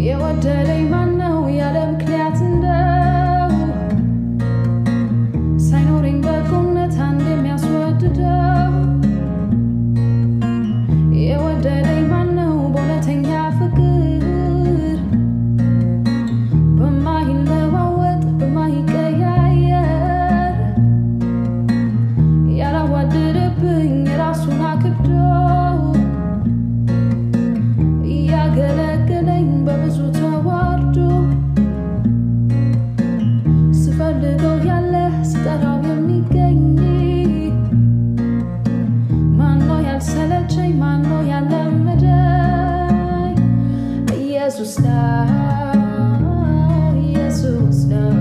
የወደደኝ ማነው ያለ ምክንያት እንደው ሳይኖረኝ በጎነት አንድ የሚያስወድደው የወደደኝ ማነው በእውነተኛ ፍቅር በማይለዋወጥ በማይቀያየር ያላዋደደብኝ የራሱን አክብዶ እያገለገለኝ በብዙ ተዋርዶ ስፈልገው ያለ ስጠራው የሚገኝ ማነው ያልሰለቸኝ ማነው ያለመደኝ ኢየሱስ ነው ኢየሱስ ነው